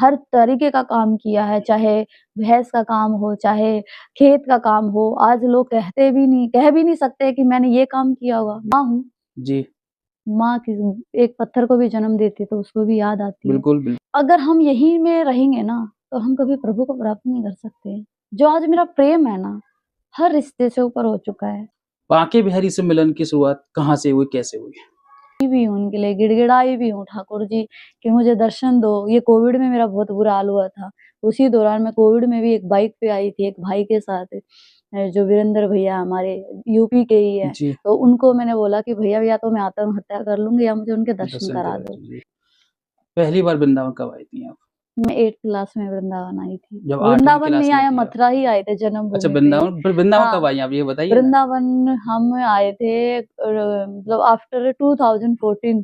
हर तरीके का काम किया है, चाहे भैंस का काम हो, चाहे खेत का काम हो। आज लोग कह भी नहीं सकते कि मैंने ये काम किया होगा। माँ हूँ, जी, माँ की एक पत्थर को भी जन्म देती है तो उसको भी याद आती है। बिल्कुल, बिल्कुल। अगर हम यहीं में रहेंगे ना, तो हम कभी प्रभु को प्राप्त नहीं कर सकते। जो आज मेरा प्रेम है ना, हर रिश्ते से ऊपर हो चुका है। बांके बिहारी से मिलन की शुरुआत कहाँ से हुई, कैसे हुई? भी हूँ उनके लिए, गिड़गिड़ाई भी हूँ ठाकुर जी कि मुझे दर्शन दो। ये कोविड में मेरा बहुत बुरा हाल हुआ था। उसी दौरान मैं कोविड में भी एक बाइक पे आई थी, एक भाई के साथ जो वीरेंद्र भैया हमारे यूपी के ही हैं। जी, तो उनको मैंने बोला कि भैया या तो मैं आत्महत्या कर लूँगी या मुझे उनके दर्शन दर्शन करा करा दो। दीजिए। पहली बार वृंदावन कब आई थी आप? मैं 8th क्लास में वृंदावन आई थी। जब 8वीं वृंदावन क्लास नहीं में आया, थी आप? मथुरा ही आए थे अच्छा, जन्मभूमि पे। वृंदावन, फिर वृंदावन हाँ, कब आई आप ये बताइए ना? वृंदावन हम आए थे मतलब आफ्टर 2014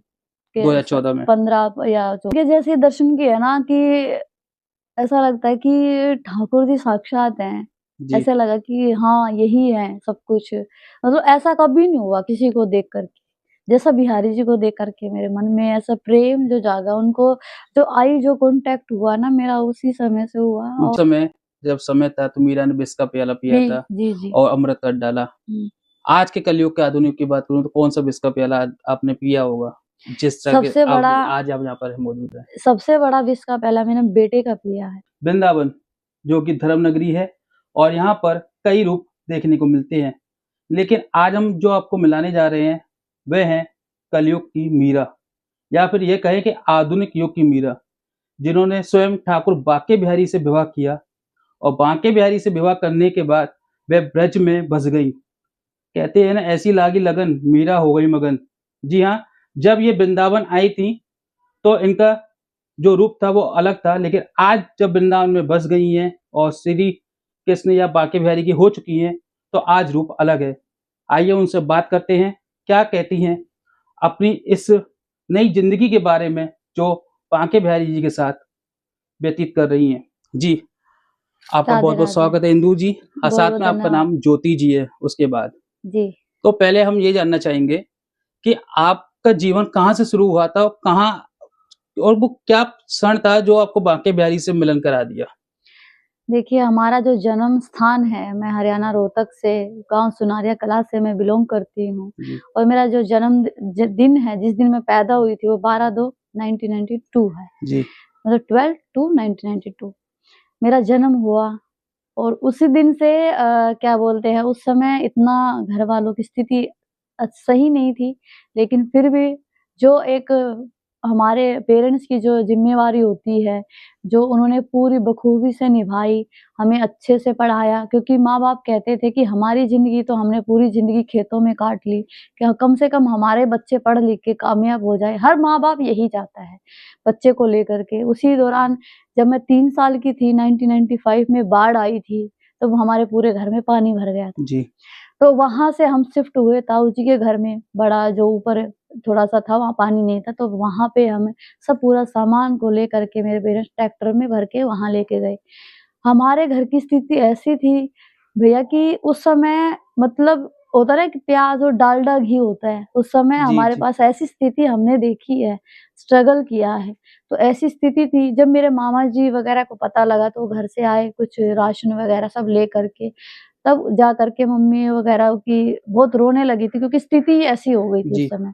के 2014 में। 15 या के जैसे दर्शन किए ना कि ऐसा लगता है कि ठाकुर जी साक्षात हैं। जी, ऐसा लगा कि हाँ, यही है सब कुछ। मतलब ऐसा कभी नहीं हुआ किसी को देख कर के। जैसा बिहारी जी को देख कर के मेरे मन में ऐसा प्रेम जो जागा, उनको जो कॉन्टैक्ट हुआ ना मेरा उसी समय से हुआ। उस और समय जब समय था तो मीरा ने विष का प्याला पिया जी, था जी, जी। और अमृत कर डाला। हुँ। आज के कलयुग के आधुनिक की बात करूँ तो कौन-सा विष का प्याला आपने पिया होगा? जिस तरह के सबसे अब बड़ा आज आप यहाँ पर मौजूद हैं। सबसे बड़ा विश्व का पहला मैंने बेटे का पिया है। वृंदावन, जो कि धर्म नगरी है और यहाँ पर कई रूप देखने को मिलते हैं। लेकिन आज हम जो आपको मिलाने जा रहे हैं, वह हैं कलयुग की मीरा, या फिर ये कहें कि आधुनिक युग की मीरा, जिन्होंने स्वयं ठाकुर बांके बिहारी से विवाह किया और बांके बिहारी से विवाह करने के बाद वह ब्रज में बस गईं। कहते हैं ना, ऐसी लागी लगन मीरा हो गई मगन। जी हाँ, जब ये वृंदावन आई थी तो इनका जो रूप था वो अलग था, लेकिन आज जब वृंदावन में बस गई हैं और श्री कृष्ण या बांके बिहारी की हो चुकी हैं, तो आज रूप अलग है। आइए उनसे बात करते हैं, क्या कहती हैं अपनी इस नई ज़िंदगी के बारे में जो बांके बिहारी जी के साथ व्यतीत कर रही हैं। जी, आपका राधे, बहुत-बहुत राधे। स्वागत है इंदु जी। साथ बहुत-बहुत में आपका धन्यवाद। नाम ज्योति जी है उसके बाद। जी। तो पहले हम ये जानना चाहेंगे कि आपका जीवन कहाँ से शुरू हुआ था और कहाँ, और वो क्या क्षण था जो आपको बांके बिहारी से मिलन करा दिया? देखिए, हमारा जो जन्म स्थान है, मैं हरियाणा रोहतक से गाँव सुनारिया कला से मैं बिलॉन्ग करती हूँ। जी, और मेरा जो जन्म दिन है, जिस दिन मैं पैदा हुई थी, वो 12/2/1992 है। जी, मतलब 12/2/1992 मेरा जन्म हुआ। और उसी दिन से क्या बोलते हैं, उस समय इतना घर वालों की स्थिति सही नहीं थी, लेकिन फिर भी जो एक हमारे पेरेंट्स की जो ज़िम्मेवारी होती है, जो उन्होंने पूरी बखूबी से निभाई, हमें अच्छे से पढ़ाया, क्योंकि माँ-बाप कहते थे कि हमारी ज़िंदगी तो हमने पूरी ज़िंदगी खेतों में काट ली, कि कम से कम हमारे बच्चे पढ़ लिख के कामयाब हो जाएँ। हर माँ-बाप यही चाहता है, बच्चे को लेकर के। उसी दौरान जब मैं 3 साल की थी, 1995 में बाढ़ आई थी, तब हमारे पूरे घर में पानी भर गया था। जी, तो वहाँ से हम शिफ्ट हुए ताऊ जी के घर में, बड़ा जो ऊपर थोड़ा-सा था, वहाँ पानी नहीं था, तो वहाँ पे हम सब पूरा सामान को लेकर के मेरे पेरेंट्स ट्रैक्टर में भर के वहाँ लेके गए। हमारे घर की स्थिति ऐसी थी भैया कि उस समय मतलब होता है ना कि प्याज़ और डालडा घी होता है, उस समय जी, हमारे जी, पास ऐसी स्थिति हमने देखी है, स्ट्रगल किया है। तो ऐसी स्थिति थी, जब मेरे मामा जी वगैरह को पता लगा तो वो घर से आए, कुछ राशन वगैरह सब लेकर के, तब जा कर के मम्मी वगैरह की बहुत रोने लगी थी, क्योंकि स्थिति ही ऐसी हो गई थी उस जी, समय।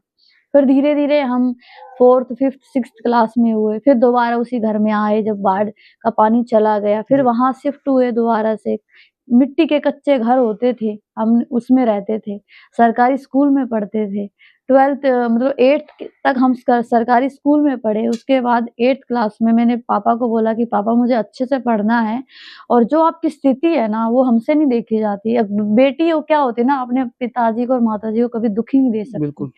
फिर धीरे-धीरे हम 4th, 5th, 6th क्लास में हुए, फिर दोबारा उसी घर में आए जब बाढ़ का पानी चला गया, फिर जी, वहाँ शिफ्ट हुए दोबारा से। मिट्टी के कच्चे घर होते थे, हम उसमें रहते थे, सरकारी स्कूल में पढ़ते थे। 12th मतलब 8th तक हम सरकारी स्कूल में पढ़े, उसके बाद 8th क्लास में मैंने पापा को बोला कि पापा मुझे अच्छे से पढ़ना है और जो आपकी स्थिति है ना, वो हमसे नहीं देखी जाती। अब बेटी हो क्या होती है ना, अपने पिताजी को और माताजी को कभी दुखी नहीं दे सकती। बिल्कुल।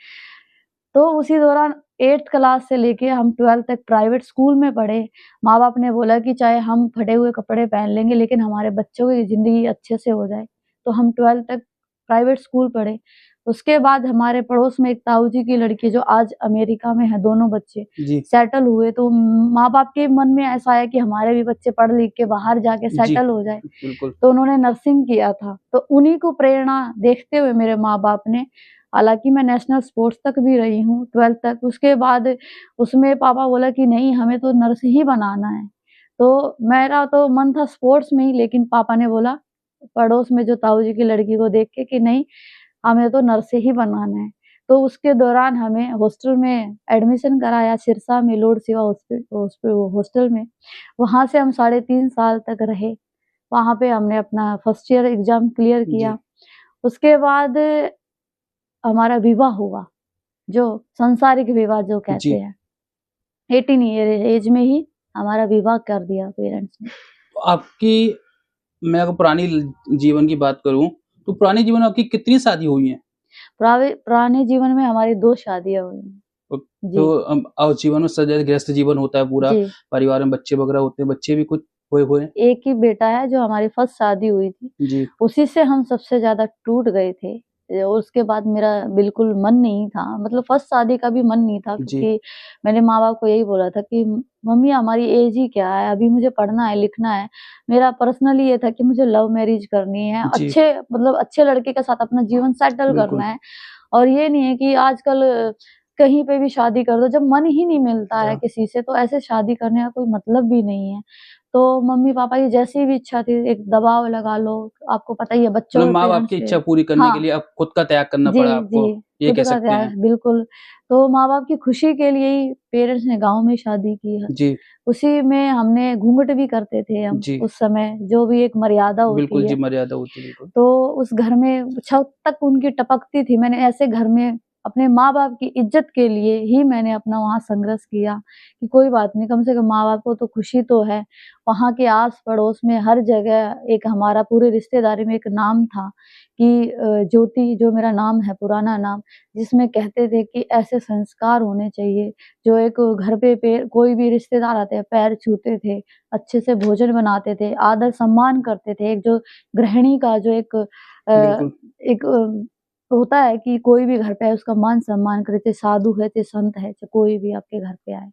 तो उसी दौरान 8th क्लास से लेके हम 12th तक प्राइवेट स्कूल में पढ़े। माँ-बाप ने बोला कि चाहे हम फटे हुए कपड़े पहन लेंगे, लेकिन हमारे बच्चों की ज़िंदगी अच्छे से हो जाए। तो हम 12th तक प्राइवेट स्कूल पढ़े। उसके बाद हमारे पड़ोस में एक ताऊ जी की लड़की जो आज अमेरिका में है, दोनों बच्चे जी, सेटल हुए। तो माँ-बाप के मन में ऐसा आया कि हमारे भी बच्चे पढ़ लिख के बाहर जाके जी, सेटल हो जाएँ। बिल्कुल। तो उन्होंने नर्सिंग किया था। तो उन्हीं को प्रेरणा देखते हुए मेरे माँ-बाप ने, हालाँकि मैं नेशनल स्पोर्ट्स तक भी रही हूँ 12th तक, उसके बाद उसमें पापा बोला कि नहीं हमें तो नर्स ही बनाना है। तो मेरा तो मन था स्पोर्ट्स में ही, लेकिन पापा ने बोला पड़ोस में जो ताऊ जी की लड़की को देख के कि नहीं, हमें तो नर्स ही बनाना है। तो उसके दौरान हमें हॉस्टल में एडमिशन कराया सिरसा में लॉर्ड शिवा हॉस्टल में। वहाँ से हम 3.5 साल तक रहे। वहाँ पे हमने अपना फर्स्ट ईयर एग्ज़ाम क्लियर जी, किया। उसके बाद हमारा विवाह हुआ, जो सांसारिक विवाह जो कहते जी। हैं। 18 ईयर एज में ही हमारा विवाह कर दिया पेरेंट्स ने। तो आपकी मैं अगर पुरानी जीवन की बात करूँ, तो पुराने जीवन में आपकी कितनी शादी हुई हैं? पुराने जीवन में हमारी 2 शादियाँ हुई हैं। तो जी, जीवन में सजा गृहस्थ जीवन होता है पूरा, जी। परिवार में बच्चे वगैरह होते हैं, बच्चे भी कुछ हुए हैं? एक ही बेटा है जो हमारी फर्स्ट शादी हुई थी, जी, उसी से हम सबसे ज़्यादा टूट गए थे। और उसके बाद मेरा बिल्कुल मन नहीं था, मतलब फर्स्ट शादी का भी मन नहीं था, जी, क्योंकि मैंने माँ-बाप को यही बोला था कि मम्मी हमारी एज ही क्या है, अभी मुझे पढ़ना है, लिखना है। मेरा पर्सनली ये था कि मुझे लव मैरिज करनी है, जी, अच्छे मतलब अच्छे लड़के के साथ अपना जीवन सेटल बिल्कुल। करना है। और ये नहीं है कि आजकल कहीं पे भी शादी कर दो, जब मन ही नहीं मिलता है हाँ, किसी से, तो ऐसे शादी करने का कोई मतलब भी नहीं है। तो मम्मी-पापा की जैसी भी इच्छा थी, एक दबाव लगा लो, आपको पता ही है बच्चों मतलब के माँ-बाप पेरेंट्स की पे। इच्छा पूरी करने के हाँ, लिए अब खुद का त्याग करना जी, पड़ा जी, आपको, ये खुद कह का सकते त्याग हैं। बिल्कुल। तो माँ-बाप की खुशी के लिए ही पेरेंट्स ने गाँव में शादी की है। जी, उसी में हमने घूँघट भी करते थे हम जी, उस समय, जो भी एक मर्यादा बिल्कुल होती जी, है। मर्यादा होती है, बिल्कुल। तो उस घर में छत तक उनकी टपकती थी। मैंने ऐसे घर में अपने माँ-बाप की इज़्ज़त के लिए ही मैंने अपना वहाँ संघर्ष किया कि कोई बात नहीं, कम से कम माँ-बाप को तो खुशी तो है। वहाँ के आस-पड़ोस में हर जगह एक हमारा पूरे रिश्तेदारी में एक नाम था कि ज्योति, जो मेरा नाम है, पुराना नाम, जिसमें कहते थे कि ऐसे संस्कार होने चाहिए, जो एक घर पे कोई भी रिश्तेदार आते हैं, पैर छूते थे, अच्छे से भोजन बनाते थे, आदर-सम्मान करते थे। एक जो गृहिणी का जो बिल्कुल। एक होता है कि कोई भी घर पे आए उसका मान-सम्मान करे, चाहे साधु है, चाहे संत है, चाहे कोई भी आपके घर पे आए।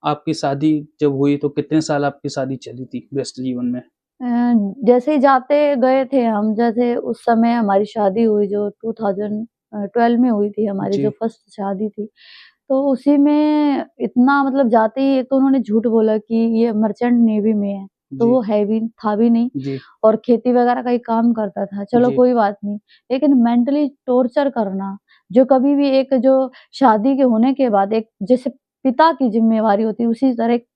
आपकी शादी जब हुई तो कितने साल आपकी शादी चली थी व्यस्त जीवन में? अ, जैसे ही जाते गए थे हम, जैसे उस समय हमारी शादी हुई जो 2012 में हुई थी, हमारी जो जी, फर्स्ट शादी थी, तो उसी में इतना मतलब जाते ही एक तो उन्होंने झूठ बोला कि ये मर्चेंट नेवी में है, तो जी, वो है भी था भी नहीं जी, और खेती वगैरह का ही काम करता था, चलो जी, कोई बात नहीं। लेकिन मेंटली टॉर्चर करना, जो कभी भी एक जो शादी के होने के बाद एक जैसे पिता की ज़िम्मेवारी होती है, उसी तरह एक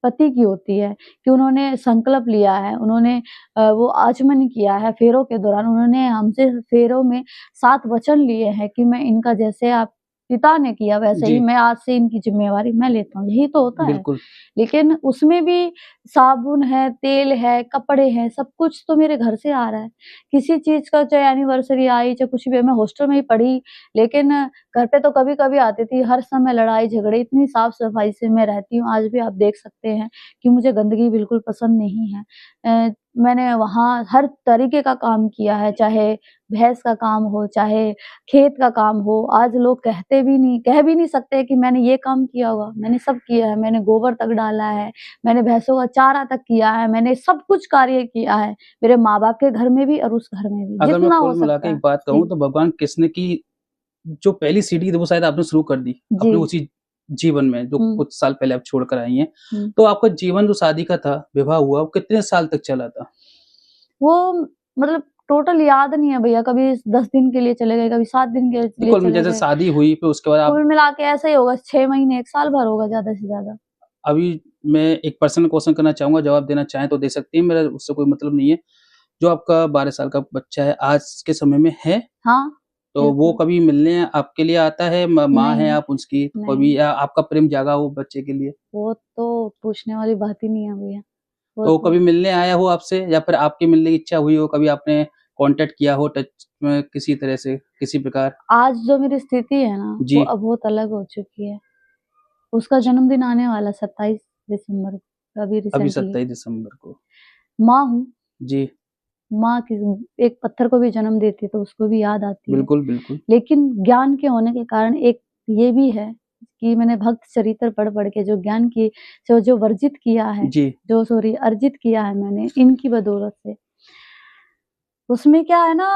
पति की होती है कि उन्होंने संकल्प लिया है, उन्होंने वो आचमन किया है फेरों के दौरान, उन्होंने हमसे फेरों में 7 वचन लिए हैं कि मैं इनका जैसे आप पिता ने किया वैसे ही जी, मैं आज से इनकी ज़िम्मेवारी मैं लेता हूँ, यही तो होता है। बिल्कुल। लेकिन उसमें भी साबुन है, तेल है, कपड़े हैं, सब कुछ तो मेरे घर से आ रहा है। किसी चीज़ का चाहे एनिवर्सरी आई, चाहे कुछ भी, मैं हॉस्टल में ही पढ़ी, लेकिन घर पे तो कभी-कभी आती थी, हर समय लड़ाई-झगड़े, इतनी साफ-सफाई से मैं रहती हूँ, आज भी आप देख सकते हैं कि मुझे गंदगी बिल्कुल पसंद नहीं है। मैंने वहाँ हर तरीके का काम किया है, चाहे भैंस का काम हो, चाहे खेत का काम हो, आज लोग कह भी नहीं सकते कि मैंने ये काम किया होगा, मैंने सब किया है, मैंने गोबर तक डाला है, मैंने भैंसों का चारा तक किया है, मैंने सब कुछ कार्य किया है, मेरे माँ-बाप के घर में भी और उस घर में भी, अगर मैं जितना हो कुल मिला के सकता एक है। बात कहूँ जी, तो भगवान कृष्ण की जो पहली सीढ़ी थी वो शायद आपने शुरू कर दी, जी। अपने उसी जीवन में जो हुँ, कुछ साल पहले आप छोड़ कर आई हैं। हुँ। तो आपका जीवन जो शादी का था, विवाह हुआ, वो कितने साल तक चला था? वो मतलब टोटल याद नहीं है भैया, कभी 10 दिन के लिए चले गए, कभी 7 दिन के लिए कुल में चले जैसे गए। शादी हुई फिर उसके बाद आप कुल मिला के ऐसा ही होगा 6 महीने, 1 साल भर होगा ज़्यादा से ज़्यादा। अभी मैं एक पर्सनल क्वेश्चन करना चाहूँगा, जवाब देना चाहें तो दे सकती हैं, मेरा उससे कोई मतलब नहीं है। जो आपका 12 साल का बच्चा है, आज के समय में है, हाँ, तो वो बिल्कुल। कभी मिलने आपके लिए आता है? माँ हैं नहीं, आप उसकी, तो नहीं, कभी या आपका प्रेम जागा हो बच्चे के लिए? वो तो पूछने वाली बात ही नहीं है भैया, वो तो तो कभी मिलने आया हो आपसे या फिर आपकी मिलने की इच्छा हुई हो, कभी आपने कॉन्टैक्ट किया हो टच में किसी तरह से, किसी प्रकार? आज जो मेरी स्थिति है ना, वो जी, अब बहुत अलग हो चुकी है। उसका जन्मदिन आने वाला है 27 दिसंबर को, अभी अभी रिसेंटली। 27 दिसंबर को। माँ हूँ, जी, माँ की एक पत्थर को भी जन्म देती है तो उसको भी याद आती है। बिल्कुल, बिल्कुल। लेकिन ज्ञान के होने के कारण एक ये भी है कि मैंने भक्त चरित्र पढ़-पढ़ के जो ज्ञान की जो वर्जित किया है, जी, जो सॉरी अर्जित किया है मैंने इनकी बदौलत से, उसमें क्या है ना,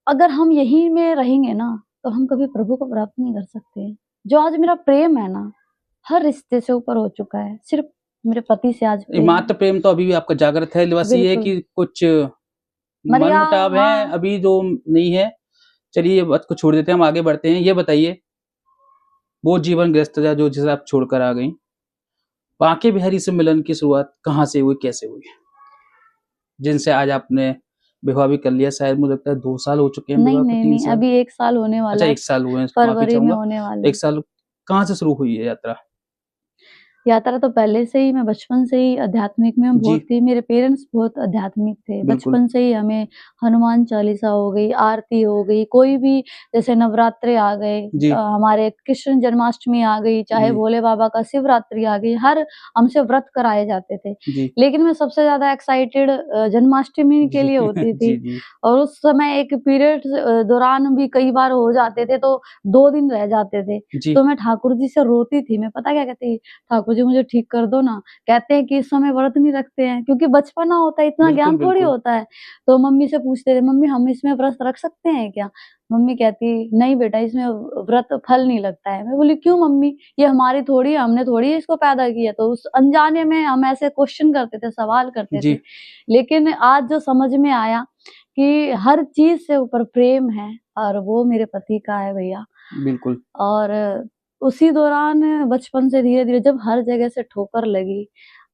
अगर हम यहीं में रहेंगे ना, तो हम कभी प्रभु को प्राप्त नहीं कर सकते। जो आज मेरा प्रेम है ना, हर रिश्ते से ऊपर हो चुका है। सिर्फ़ मेरे पति से आज ये प्रेम है। मातृ प्रेम तो अभी भी आपका जागृत है, बस ये है बिल्कुल। कि कुछ मरिया मनमुटाव है हाँ। अभी जो नहीं है। चलिए ये बात को छोड़ देते हैं, हम आगे बढ़ते हैं। ये बताइए, वो जीवन गृहस्थता जो जिसे आप छोड़कर आ गईं, बांके बिहारी से मिलन की शुरुआत कहाँ से हुई, कैसे हुई? जिनसे आज आपने विवाह भी कर लिया, शायद मुझे लगता है 2 साल हो चुके हैं नहीं, विवाह को, नहीं, 3 नहीं, साल? अभी 1 साल होने अच्छा वाला है, 1 साल हुए हैं, माफ़ी फरवरी में चाहूँगा। होने वाला 1 है। साल कहाँ से शुरू हुई है यात्रा? यात्रा तो पहले से ही मैं बचपन से ही आध्यात्मिक में जी, बहुत थी, मेरे पेरेंट्स बहुत आध्यात्मिक थे। बिल्कुल। बचपन से ही हमें हनुमान चालीसा हो गई, आरती हो गई, कोई भी जैसे नवरात्रे आ गए, जी, हमारे कृष्ण जन्माष्टमी आ गई, चाहे जी, भोले बाबा का शिवरात्रि आ गई, हर हमसे व्रत कराए जाते थे। जी, लेकिन मैं सबसे ज़्यादा एक्साइटेड जन्माष्टमी के जी, लिए होती थी। जी, जी, और उस समय एक पीरियड्स दौरान भी कई बार हो जाते थे, तो 2 दिन रह जाते थे। जी, तो मैं ठाकुर जी से रोती थी, मैं पता क्या कहती, ठाकुर जी मुझे ठीक कर दो ना। कहते हैं कि इस समय व्रत नहीं रखते हैं, क्योंकि बचपना होता है, इतना बिल्कुल, ज्ञान थोड़ी बिल्कुल। होता है। तो मम्मी से पूछते थे, मम्मी हम इसमें व्रत रख सकते हैं क्या? मम्मी कहती, नहीं बेटा इसमें व्रत फल नहीं लगता है। मैं बोली क्यों मम्मी? ये हमारी थोड़ी है, हमने थोड़ी इसको पैदा किया। तो उस अनजाने में हम ऐसे क्वेश्चन करते थे, सवाल करते थे। जी, लेकिन आज जो समझ में आया कि हर चीज़ से ऊपर प्रेम है और वो मेरे पति का है भैया। बिल्कुल, और उसी दौरान बचपन से धीरे-धीरे जब हर जगह से ठोकर लगी,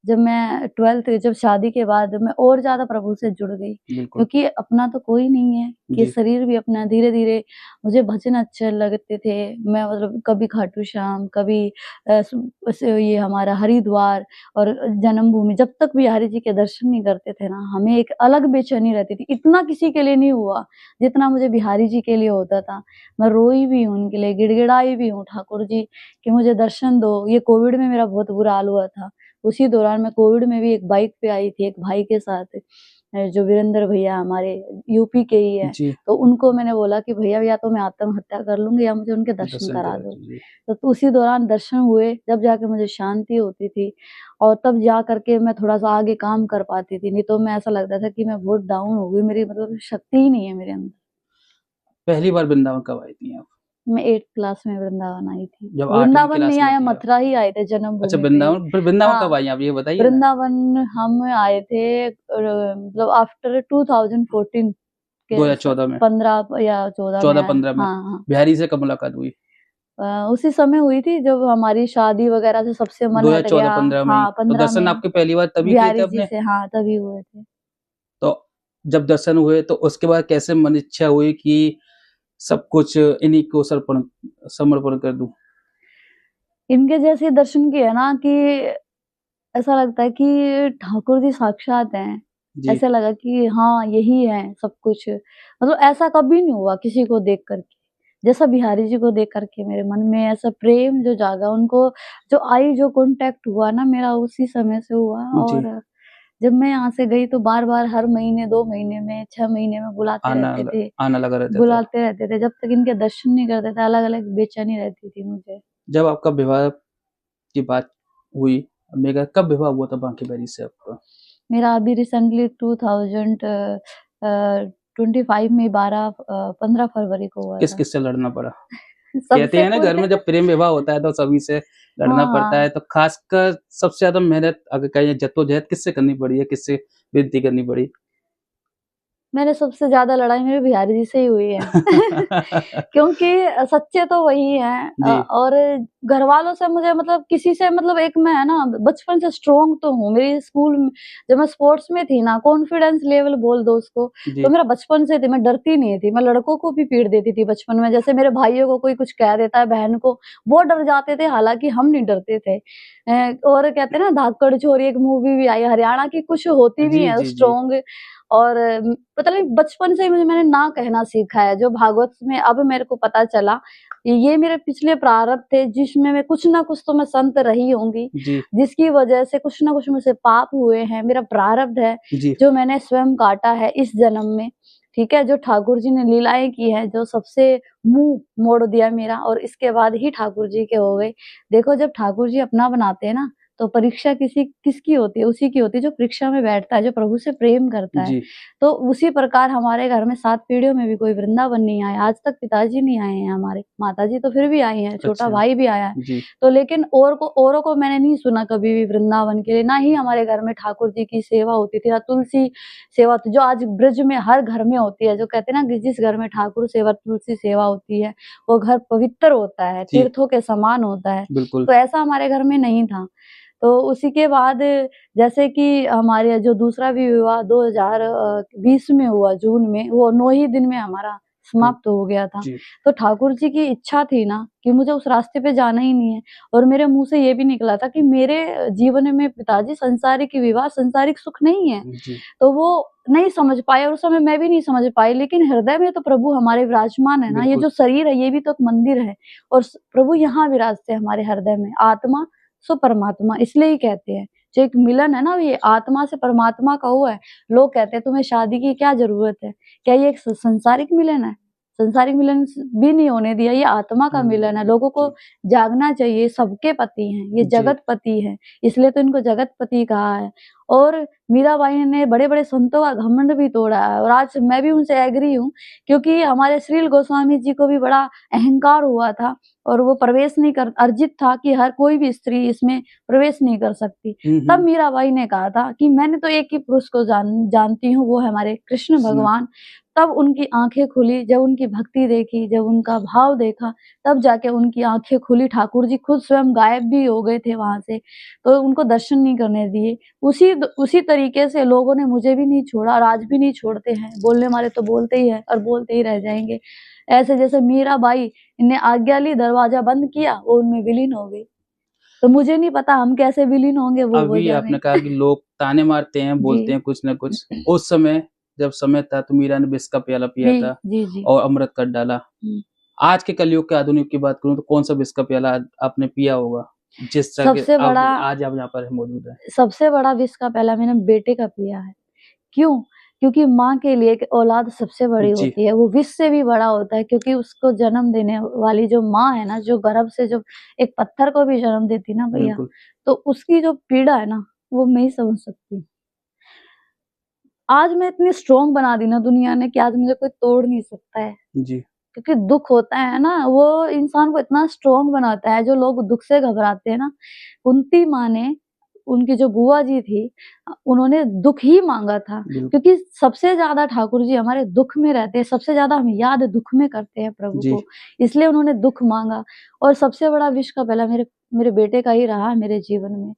जब मैं 12th जब शादी के बाद मैं और ज़्यादा प्रभु से जुड़ गई, बिल्कुल। क्योंकि अपना तो कोई नहीं है, ये जी, शरीर भी अपना है। धीरे-धीरे मुझे भजन अच्छे लगते थे, मैं मतलब कभी खाटू श्याम, कभी ये हमारा हरिद्वार और जन्मभूमि, जब तक बिहारी जी के दर्शन नहीं करते थे ना, हमें एक अलग बेचैनी रहती थी। इतना किसी के लिए नहीं हुआ, जितना मुझे बिहारी जी के लिए होता था। मैं रोई भी हूँ उनके लिए, गिड़गिड़ाई भी हूँ ठाकुर जी कि मुझे दर्शन दो। ये कोविड में मेरा बहुत बुरा हाल हुआ था। उसी दौरान मैं कोविड में भी एक बाइक पे आई थी एक भाई के साथ, जो वीरेंद्र भैया हमारे यूपी के ही हैं। जी, तो उनको मैंने बोला कि भैया या तो मैं आत्महत्या कर लूँगी या मुझे उनके दर्शन दर्शन करा करा दो। दीजिए। तो उसी दौरान दर्शन हुए, जब जाके मुझे शांति होती थी और तब जा कर के मैं थोड़ा-सा आगे काम कर पाती थी। नहीं तो मैं ऐसा लगता था कि मैं बहुत डाउन हो गई, मेरी मतलब शक्ति ही नहीं है मेरे अंदर। पहली बार वृंदावन कब आई थी आप? मैं 8th क्लास में वृंदावन आई थी। जब 8वीं वृंदावन नहीं क्लास में आया, थी आप? मथुरा ही आए थे अच्छा जन्मभूमि पे ही। वृंदावन, फिर वृंदावन कब हाँ, आई आप ये बताइए ना? वृंदावन हम आए थे मतलब आफ्टर 2014 के 2014 में, 15 या 14 में आया। 14-15 में। हाँ, हाँ। बिहारी से कब मुलाकात हुई? उसी समय हुई थी जब हमारी शादी वगैरह से सबसे मन हट गया। 2014-15 में ही। हाँ, तो 15 दर्शन में आपके पहली बार तभी किए थे बिहारी जी आपने? से हाँ, तभी हुए थे। तो जब दर्शन हुए तो उसके बाद कैसे मन इच्छा हुई कि सब कुछ इन्हीं को समर्पण कर दूँ? इनके जैसे दर्शन किए ना कि ऐसा लगता है कि ठाकुर जी साक्षात हैं। जी, ऐसा लगा कि हाँ, यही है सब कुछ। मतलब ऐसा कभी नहीं हुआ किसी को देख कर के। जैसा बिहारी जी को देख कर के मेरे मन में ऐसा प्रेम जो जागा, उनको जो आई जो कॉन्टैक्ट हुआ ना मेरा उसी समय से हुआ। जी। और जब मैं यहाँ से गई तो बार-बार हर महीने, 2 महीने में, 6 महीने में बुलाते आना रहते थे। आना लगा रहता था। बुलाते रहते थे। जब तक इनके दर्शन नहीं करते थे, अलग-अलग बेचैनी रहती थी मुझे। जब आपका विवाह की बात हुई, मेरा कब विवाह हुआ था बांके बिहारी से आपका? मेरा अभी रिसेंटली 25 में 15 फरवरी को हुआ था। किस-किस से लड़ना पड़ा? कहते सबसे हैं ना कोई घर में जब प्रेम विवाह होता है तो सभी से लड़ना हाँ, पड़ता है, हाँ। तो खासकर सबसे ज़्यादा मेहनत अगर कहें जद्दोजहद किससे करनी पड़ी है, किससे विनती करनी पड़ी? मैंने सबसे ज़्यादा लड़ाई मेरे बिहारी जी से ही हुई है। क्योंकि सच्चे तो वही हैं जी, और घरवालों से मुझे मतलब किसी से मतलब एक मैं है ना बचपन से स्ट्रॉन्ग तो हूँ। मेरी स्कूल में जब मैं स्पोर्ट्स में थी ना कॉन्फिडेंस लेवल बोल दो उसको, तो जी, मेरा बचपन से थी, मैं डरती नहीं थी। मैं लड़कों को भी पीट देती थी बचपन में। जैसे मेरे भाइयों को कोई कुछ कह देता है, बहन को, वो डर जाते थे, हालाँकि हम नहीं डरते थे। और कहते हैं ना धाकड़ छोरी एक मूवी भी आई हरियाणा की, कुछ होती भी जी, है जी, जी। स्ट्रॉन्ग। और पता नहीं बचपन से ही मैंने ना कहना सीखा है, जो भागवत में अब मेरे को पता चला, ये मेरे पिछले प्रारब्ध थे जिसमें मैं कुछ ना कुछ तो मैं संत रही होंगी, जी, जिसकी वजह से कुछ ना कुछ मुझसे पाप हुए हैं, मेरा प्रारब्ध है, जी, जो मैंने स्वयं काटा है इस जन्म में, ठीक है? जो ठाकुर जी ने लीलाएँ की हैं, जो सबसे मुँह मोड़ दिया मेरा और इसके बाद ही ठाकुर जी के हो गए। देखो जब ठाकुर जी अपना बनाते हैं ना, तो परीक्षा किसकी होती है? उसी की होती है जो परीक्षा में बैठता है, जो प्रभु से प्रेम करता है। जी। तो उसी प्रकार हमारे घर में 7 पीढ़ियों में भी कोई वृंदावन नहीं आया। आज तक पिताजी नहीं आए हैं हमारे, माताजी तो फिर भी आई हैं, छोटा अच्छा। भाई भी आया है। जी। तो लेकिन औरों को मैंने नहीं सुना कभी भी वृंदावन के लिए, ना ही हमारे घर में ठाकुर जी की सेवा होती थी, ना तुलसी सेवा होती जो आज ब्रज में हर घर में होती है। जो कहते हैं ना कि जिस घर में ठाकुर सेवा, तुलसी सेवा होती है, वो घर पवित्र होता है, जी। तीर्थों के समान होता है। बिल्कुल। तो ऐसा हमारे घर में नहीं था। तो उसी के बाद जैसे कि हमारे जो दूसरा भी विवाह 2020 में हुआ जून में, वो 9 ही दिन में हमारा समाप्त हो गया था। जी। तो ठाकुर जी की इच्छा थी ना कि मुझे उस रास्ते पे जाना ही नहीं है, और मेरे मुँह से ये भी निकला था कि मेरे जीवन में पिताजी संसारिक विवाह, संसारिक सुख नहीं है। जी। तो वो नहीं समझ पाए और उस समय मैं भी नहीं समझ पाई, लेकिन हृदय में तो प्रभु हमारे विराजमान है ना। ये बिल्कुल। जो शरीर है ये भी तो एक मंदिर है, और प्रभु यहाँ विराजते हैं हमारे हृदय में। आत्मा सो परमात्मा इसलिए ही कहते हैं, जो एक मिलन है ना, ये आत्मा से परमात्मा का वो है। लोग कहते हैं तुम्हें शादी की क्या जरूरत है? क्या ये एक संसारिक मिलन है? संसारिक मिलन भी नहीं होने दिया, ये आत्मा का मिलन है। लोगों को जागना चाहिए, सबके पति हैं, ये जी। जगत पति है, इसलिए तो इनको जगत पति कहा है। और मीराबाई ने बड़े-बड़े संतों का घमंड भी तोड़ा है, और आज मैं भी उनसे एग्री हूँ, क्योंकि हमारे श्रील गोस्वामी जी को भी बड़ा अहंकार हुआ था, और वो प्रवेश नहीं कर अर्जित था कि हर कोई भी स्त्री इसमें प्रवेश नहीं कर सकती। तब मीराबाई ने कहा था कि मैंने तो एक ही पुरुष को जानती हूँ, वो है हमारे कृष्ण भगवान। तब उनकी आँखें खुली, जब उनकी भक्ति देखी, जब उनका भाव देखा, तब जाके उनकी आँखें खुली। ठाकुर जी खुद स्वयं गायब भी हो गए थे वहाँ से, तो उनको दर्शन नहीं करने दिए। उसी तरीके से लोगों ने मुझे भी नहीं छोड़ा, और आज भी नहीं छोड़ते हैं। बोलने वाले तो बोलते ही हैं और बोलते ही रह जाएँगे। ऐसे जैसे मीराबाई ने आज्ञा ली, दरवाजा बंद किया, वो उनमें विलीन हो गई। तो मुझे नहीं पता हम कैसे विलीन होंगे, वो अभी जाने। आपने कहा कि लोग ताने मारते हैं, बोलते जी। हैं कुछ न कुछ। उस समय जब समय था तो मीरा ने विष का प्याला पिया जी, था जी, जी। और अमृत कर डाला। हुँ। आज के कलयुग के आधुनिक की बात करूँ तो कौन-सा विष का प्याला आपने पिया होगा? जिस तरह के सबसे अब बड़ा आज आप यहाँ पर मौजूद हैं। सबसे बड़ा विष का प्याला मैंने बेटे का पिया है। क्यों? क्योंकि माँ के लिए एक औलाद सबसे बड़ी जी। होती है, वो विष से भी बड़ा होता है, क्योंकि उसको जन्म देने वाली जो माँ है ना, जो गर्भ से जो एक पत्थर को भी जन्म देती ना भैया, बिल्कुल। तो उसकी जो पीड़ा है ना, वो मैं ही समझ सकती हूँ। आज मैं इतनी स्ट्रॉन्ग बना दी ना दुनिया ने कि आज मुझे कोई तोड़ नहीं सकता है। जी। क्योंकि दुःख होता है ना, वो इंसान को इतना स्ट्रॉन्ग बनाता है। जो लोग दुःख से घबराते हैं ना, कुंती माँ ने, उनकी जो बुआ जी थी, उन्होंने दुःख ही माँगा था, क्योंकि सबसे ज़्यादा ठाकुर जी हमारे दुःख में रहते हैं, सबसे ज़्यादा हम याद दुःख में करते हैं प्रभु जी। को, इसलिए उन्होंने दुःख माँगा। और सबसे बड़ा विष का प्याला मेरे बेटे का ही रहा मेरे जीवन में।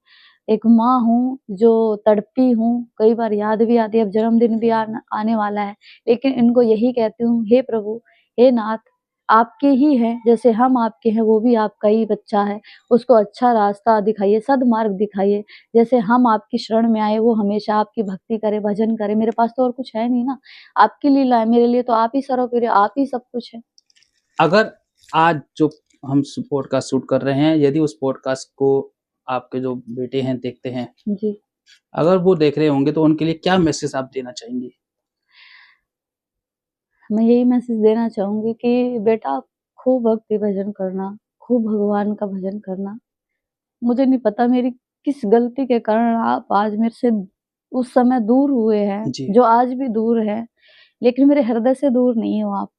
एक माँ हूँ, जो तड़पी हूँ, कई बार याद भी आती है, अब जन्मदिन भी आने वाला है, लेकिन इनको यही कहती हूँ, हे प्रभु, हे नाथ, आपके ही हैं, जैसे हम आपके हैं, वो भी आपका ही बच्चा है। उसको अच्छा रास्ता दिखाइए, सद्मार्ग दिखाइए। जैसे हम आपकी शरण में आए, वो हमेशा आपकी भक्ति करे, भजन करे। मेरे पास तो और कुछ है नहीं ना, आपकी लीला है, मेरे लिए तो आप ही सर्वोपरि, आप ही सब कुछ है। अगर आज जो हम पॉडकास्ट शूट कर रहे हैं, यदि उस पॉडकास्ट को आपके जो बेटे हैं देखते हैं, जी। अगर वो देख रहे होंगे तो उनके लिए क्या मैसेज आप देना चाहेंगी? मैं यही मैसेज देना चाहूँगी कि बेटा, खूब भक्ति भजन करना, खूब भगवान का भजन करना। मुझे नहीं पता मेरी किस गलती के कारण आप आज मेरे से उस समय दूर हुए हैं, जी। जो आज भी दूर हैं, लेकिन मेरे हृदय से दूर नहीं हो आप।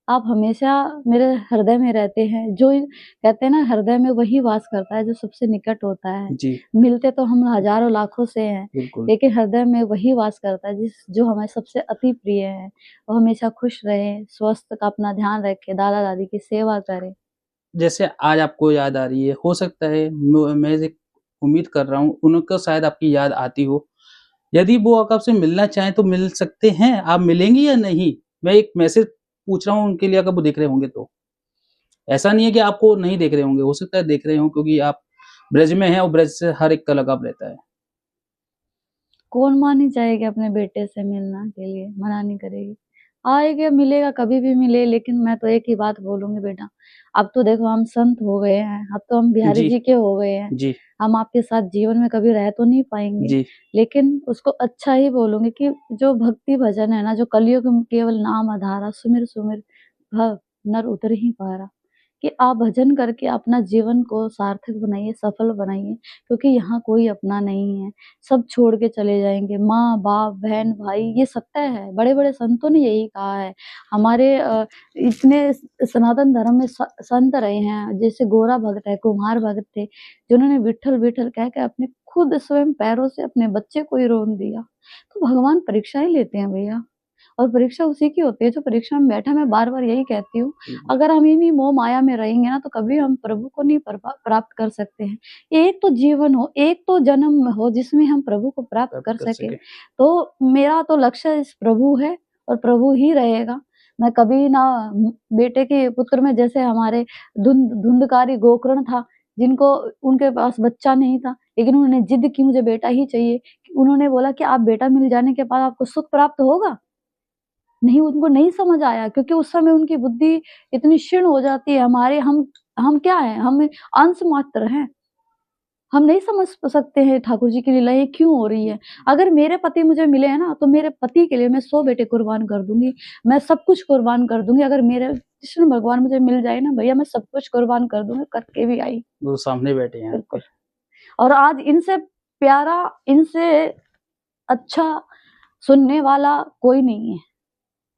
आप हमेशा मेरे हृदय में रहते हैं। जो कहते हैं ना, हृदय में वही वास करता है जो सबसे निकट होता है। जी। मिलते तो हम हज़ारों लाखों से हैं, बिल्कुल। लेकिन हृदय में वही वास करता है जो हमें सबसे अति प्रिय है। वो हमेशा खुश रहे, स्वास्थ्य का अपना ध्यान रखे, दादा-दादी की सेवा करे। जैसे आज आपको याद आ रही है, हो सकता है मैं एक उम्मीद कर रहा हूँ, उनको शायद आपकी याद आती हो। यदि वो आपसे मिलना चाहें तो मिल सकते हैं, आप मिलेंगी या नहीं? मैं एक मैसेज पूछ रहा हूँ उनके लिए, अगर वो देख रहे होंगे तो। ऐसा नहीं है कि आपको नहीं देख रहे होंगे, हो सकता है देख रहे हों, क्योंकि आप ब्रज में हैं और ब्रज से हर एक का लगाव रहता है। कौन माँ नहीं चाहेगी अपने बेटे से मिलना के लिए, मना नहीं करेगी। आएगा, मिलेगा, कभी भी मिले, लेकिन मैं तो एक ही बात बोलूँगी बेटा, अब तो देखो हम संत हो गए हैं, अब तो हम बिहारी जी। जी के हो गए हैं। जी। हम आपके साथ जीवन में कभी रह तो नहीं पाएँगे, जी। लेकिन उसको अच्छा ही बोलूँगी कि जो भक्ति भजन है ना, जो कलयुग में केवल नाम आधारा, सुमिर सुमिर भव नर उतर ही पारा, कि आप भजन करके अपना जीवन को सार्थक बनाइए, सफल बनाइए, क्योंकि यहाँ कोई अपना नहीं है। सब छोड़ के चले जाएँगे, माँ, बाप, बहन, भाई, ये सत्य है। बड़े-बड़े संतों ने यही कहा है। हमारे इतने सनातन धर्म में संत रहे हैं, जैसे गोरा भगत है, कुम्हार भगत थे, जिन्होंने विट्ठल, विट्ठल कह के अपने खुद स्वयं पैरों से अपने बच्चे को ही रोन दिया। तो भगवान परीक्षाएँ लेते हैं भैया, और परीक्षा उसी की होती है जो परीक्षा में बैठा। मैं बार-बार यही कहती हूँ, अगर हम इन्हीं मोह माया में रहेंगे ना, तो कभी हम प्रभु को नहीं प्राप्त कर सकते हैं। एक तो जीवन हो, एक तो जन्म हो जिसमें हम प्रभु को प्राप्त कर सकें। तो मेरा तो लक्ष्य इस प्रभु है और प्रभु ही रहेगा। मैं कभी ना बेटे के पुत्र में, जैसे हमारे धुंधकारी गोकर्ण था, जिनको उनके पास बच्चा नहीं था, लेकिन उन्होंने जिद की मुझे बेटा ही चाहिए। उन्होंने बोला कि आप बेटा मिल जाने के बाद आपको सुख प्राप्त होगा? नहीं, उनको नहीं समझ आया, क्योंकि उस समय उनकी बुद्धि इतनी क्षीण हो जाती है। हम क्या हैं? हम अंश मात्र हैं। हम नहीं समझ सकते हैं ठाकुर जी की लीलाएँ क्यों हो रही है। अगर मेरे पति मुझे मिले हैं ना, तो मेरे पति के लिए मैं 100 बेटे कुर्बान कर दूँगी, मैं सब कुछ कुर्बान कर दूँगी। अगर मेरे कृष्ण भगवान मुझे मिल जाए ना भैया, मैं सब कुछ कुर्बान कर दूँगी, करके भी आई। वो सामने बैठे हैं बिल्कुल। और आज इनसे प्यारा, इनसे अच्छा सुनने वाला कोई नहीं है।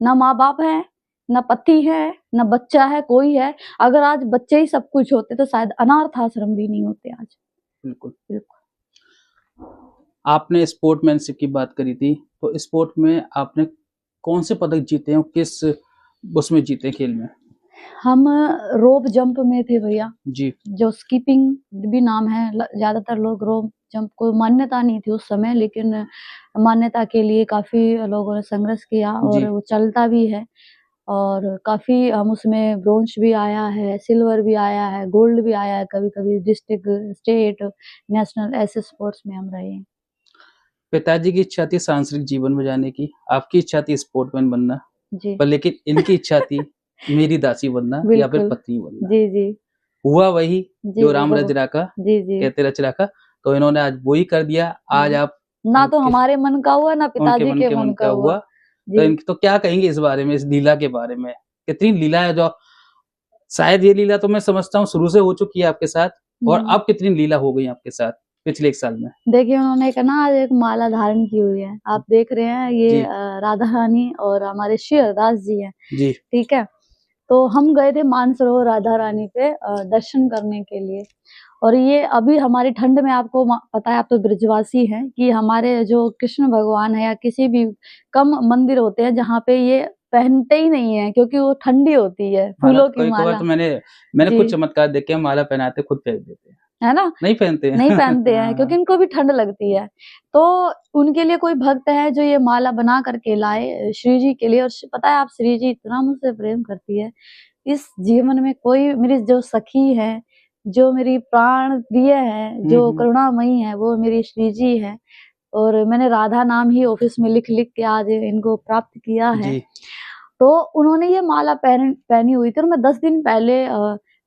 ना माँ-बाप है, ना पति है, ना बच्चा है, कोई है। अगर आज बच्चे ही सब कुछ होते, तो शायद अनाथ आश्रम भी नहीं होते आज। बिल्कुल। बिल्कुल। आपने स्पोर्ट्समैनशिप की बात करी थी, तो स्पोर्ट में आपने कौन से पदक जीते हैं और किस उसमें जीते खेल में? हम रोप जंप में थे भैया, जी, जो स्कीपिंग भी नाम है। ज़्यादातर लोग रोप जंप को मान्यता नहीं थी उस समय, लेकिन मान्यता के लिए काफ़ी लोगों ने संघर्ष किया जी। और वो चलता भी है। और काफ़ी हम उसमें ब्रोंज भी आया है, सिल्वर भी आया है, गोल्ड भी आया है, कभी-कभी डिस्ट्रिक्ट, स्टेट, नेशनल, ऐसे स्पोर्ट्स में हम रहे हैं। पिताजी की इच्छा थी सांसारिक जीवन में जाने की, आपकी इच्छा थी स्पोर्टमैन बनना, जी। पर लेकिन इनकी इच्छा थी मेरी दासी बनना या फिर बिल्कुल। पत्नी बनना। जी, जी। हुआ वही जी, जो जी, राम रच बहुत। राका, जी, जी। कहते रच राका, तो इन्होंने आज वो ही कर दिया। आज हाँ। आप ना तो इनके हमारे मन का हुआ, ना उनके पिताजी मन के के मन मन का का हुआ। हुआ। तो जी। तो क्या कहेंगे इस बारे में, इस लीला के बारे में? कितनी लीला है जो शायद ये लीला तो मैं समझता हूँ शुरू से हो चुकी है आपके साथ, और अब कितनी लीला हो गई आपके साथ पिछले 1 साल में? देखिए, उन्होंने एक ना आज एक माला धारण की हुई है। आप देख रहे हैं, ये जी, राधा रानी और हमारे श्री हरदास जी हैं, जी, ठीक है? तो हम गए थे मानसरोवर राधा रानी पे दर्शन करने के लिए। और ये अभी हमारी ठंड में, आपको पता है, आप तो ब्रजवासी हैं, कि हमारे जो कृष्ण भगवान है या किसी भी कम मंदिर होते हैं जहाँ पे ये पहनते ही नहीं है, क्योंकि वो ठंडी होती है, माला फूलों तो की कई-कभार माला। तो मैंने खुद जी, चमत्कार देखे हैं, माला पहनाते खुद फेंक देते हैं। है ना? नहीं पहनते हैं। नहीं पहनते हैं, क्योंकि हाँ, इनको भी ठंड लगती है। तो उनके लिए कोई भक्त है जो ये माला बना करके लाए श्री जी के लिए। और पता है, आप, श्री जी इतना मुझसे प्रेम करती है, इस जीवन में कोई मेरी जो सखी है, जो मेरी प्राण प्रिय है, हुँ, जो हुँ। करुणामयी है, वो मेरी श्री जी है। और मैंने राधा नाम ही ऑफिस में लिख-लिख के आज इनको प्राप्त किया है। जी, तो उन्होंने ये माला पहनी हुई थी, और मैं 10 दिन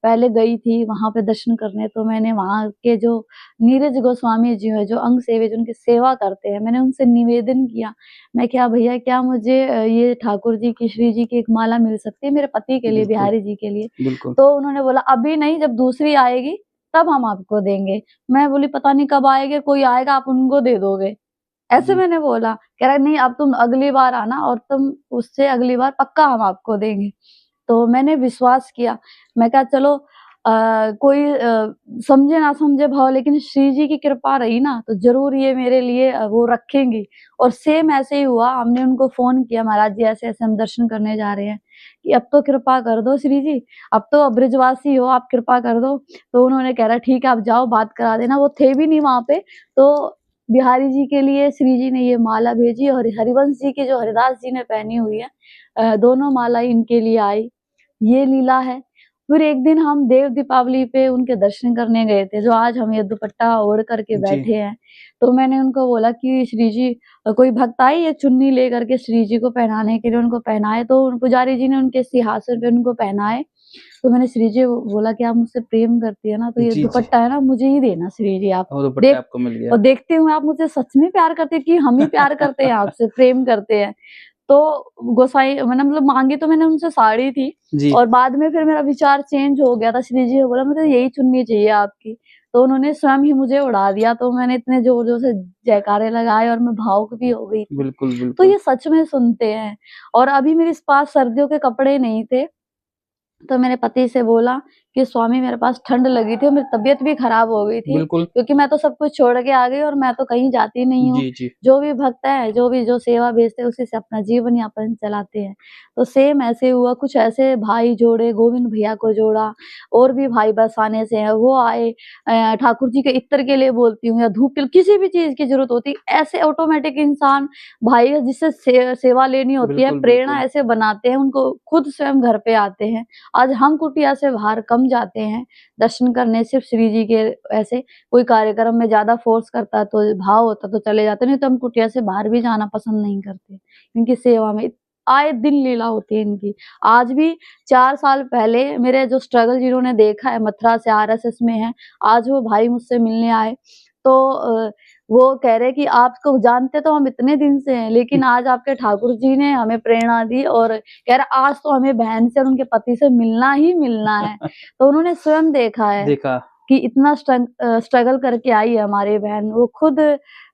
पहले गई थी वहाँ पे दर्शन करने। तो मैंने वहाँ के जो नीरज गोस्वामी जी हैं, जो अंग सेवे, जिनकी सेवा करते हैं, मैंने उनसे निवेदन किया। मैं, क्या भैया, क्या मुझे ये ठाकुर जी की, श्री जी की एक माला मिल सकती है मेरे पति के लिए, बिल्कुल, बिहारी जी के लिए? बिल्कुल। तो उन्होंने बोला, अभी नहीं, जब दूसरी आएगी तब हम आपको देंगे। मैं बोली, पता नहीं कब आएगी, कोई आएगा आप उनको दे दोगे? ऐसे जी, मैंने बोला। कह रहा, नहीं, अब तुम अगली बार आना और तुम उससे अगली बार पक्का हम आपको देंगे। तो मैंने विश्वास किया। मैं कहा, चलो, कोई समझे ना समझे भाव, लेकिन श्री जी की कृपा रही ना, तो ज़रूर ये मेरे लिए वो रखेंगी। और सेम ऐसे ही हुआ। हमने उनको फ़ोन किया, महाराज जी ऐसे-ऐसे हम दर्शन करने जा रहे हैं, कि अब तो कृपा कर दो श्री जी, अब तो ब्रजवासी हो, आप कृपा कर दो। तो उन्होंने कह रहा, ठीक है, आप जाओ, बात करा देना। वो थे भी नहीं वहाँ पे। तो बिहारी जी के लिए श्री जी ने ये माला भेजी, और हरिवंश जी की, जो हरिदास जी ने पहनी हुई है, दोनों माला इनके लिए आई। ये लीला है। फिर एक दिन हम देव दीपावली पे उनके दर्शन करने गए थे, जो आज हम ये दुपट्टा ओढ़ करके जी, बैठे हैं। तो मैंने उनको बोला कि श्री जी, कोई भक्त आई ये चुन्नी लेकर के श्री जी को पहनाने के लिए, उनको पहनाए। तो पुजारी जी ने उनके सिंहासन पे उनको पहनाए। तो मैंने श्री जी को बोला कि आप मुझसे प्रेम करती है ना, तो ये जी, जी। दुपट्टा है ना, मुझे ही देना श्री जी आप। वो दुपट्टा देख आपको मिल गया। और देखते हुए आप मुझसे सच में प्यार करते हैं कि हम ही प्यार करते हैं आपसे, प्रेम करते हैं। तो गोसाई मैंने मतलब मांगी तो मैंने उनसे साड़ी थी जी। और बाद में फिर मेरा विचार चेंज हो गया था। श्री जी ने बोला मुझे यही चुन्नी चाहिए आपकी, तो उन्होंने स्वयं ही मुझे उड़ा दिया। तो मैंने इतने जोर-जोर से जयकारे लगाए और मैं भावुक भी हो गई थी। बिल्कुल, तो बिल्कुल। ये सच में सुनते हैं। और अभी मेरे पास सर्दियों के कपड़े नहीं थे, तो मैंने पति से बोला कि स्वामी मेरे पास ठंड लगी थी और मेरी तबीयत भी खराब हो गई थी, बिल्कुल। क्योंकि मैं तो सब कुछ छोड़ के आ गई और मैं तो कहीं जाती नहीं हूँ। जी, जी। जो भी भक्त है, जो सेवा भेजते हैं उसी से अपना जीवन यापन चलाते हैं। तो सेम ऐसे हुआ, कुछ ऐसे भाई जोड़े, गोविंद भैया को जोड़ा और भी भाई बरसाने से हैं, वो आए। ठाकुर जी के इत्र के लिए बोलती हूँ या धूप के लिए, किसी भी चीज़ की ज़रूरत होती है, ऐसे ऑटोमेटिक इंसान भाई जिससे सेवा लेनी होती है, बिल्कुल, प्रेरणा बिल्कुल। ऐसे बनाते हैं, उनको खुद स्वयं घर पे आते हैं। आज हम कुटिया से बाहर कम जाते हैं दर्शन करने, सिर्फ श्री जी के ऐसे कोई कार्यक्रम में ज़्यादा फ़ोर्स करता है तो भाव होता तो चले जाते, नहीं तो हम कुटिया से बाहर भी जाना पसंद नहीं करते। इनकी सेवा में आए दिन लीला होती है इनकी। आज भी 4 साल पहले मेरे जो स्ट्रगल जिन्होंने देखा है, मथुरा से आरएसएस में हैं, आज वो भाई मुझसे मिलने आए। तो वो कह रहे कि आपको जानते तो हम इतने दिन से हैं, लेकिन आज आपके ठाकुर जी ने हमें प्रेरणा दी और कह रहा आज तो हमें बहन से और उनके पति से मिलना ही मिलना है। तो उन्होंने स्वयं देखा है देखा। कि इतना स्ट्रगल करके आई है हमारी बहन। वो खुद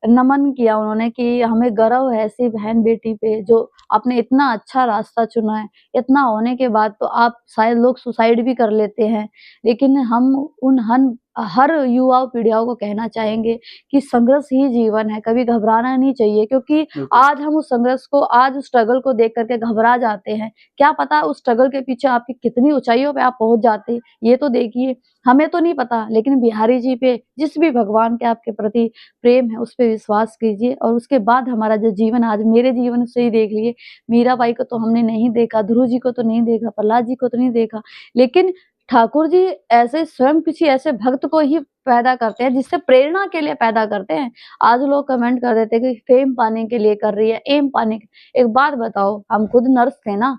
नमन किया उन्होंने कि हमें गर्व है ऐसी बहन-बेटी पे जो आपने इतना अच्छा रास्ता चुना है। इतना होने के बाद तो आप शायद लोग सुसाइड भी कर लेते हैं, लेकिन हम उन हर युवा पीढ़ियों को कहना चाहेंगे कि संघर्ष ही जीवन है, कभी घबराना नहीं चाहिए, क्योंकि बिल्कुल। आज हम उस संघर्ष को, आज उस स्ट्रगल को देख कर के घबरा जाते हैं। क्या पता उस स्ट्रगल के पीछे आपकी कितनी ऊँचाइयों पे आप पहुँच जाते, ये तो देखिए। हमें तो नहीं पता, लेकिन बिहारी जी पे, जिस भी भगवान के आपके प्रति प्रेम है, उस पे विश्वास कीजिए और उसके बाद हमारा जो जीवन, आज मेरे जीवन से ही देख लीजिए, मीराबाई को तो हमने नहीं देखा, ध्रुव जी को तो नहीं देखा, प्रहलाद जी को तो नहीं देखा, लेकिन ठाकुर जी ऐसे स्वयं किसी ऐसे भक्त को ही पैदा करते हैं जिससे प्रेरणा के लिए पैदा करते हैं। आज लोग कमेंट कर देते हैं कि फेम पाने के लिए कर रही है, एम पाने के। एक बात बताओ, हम खुद नर्स थे ना,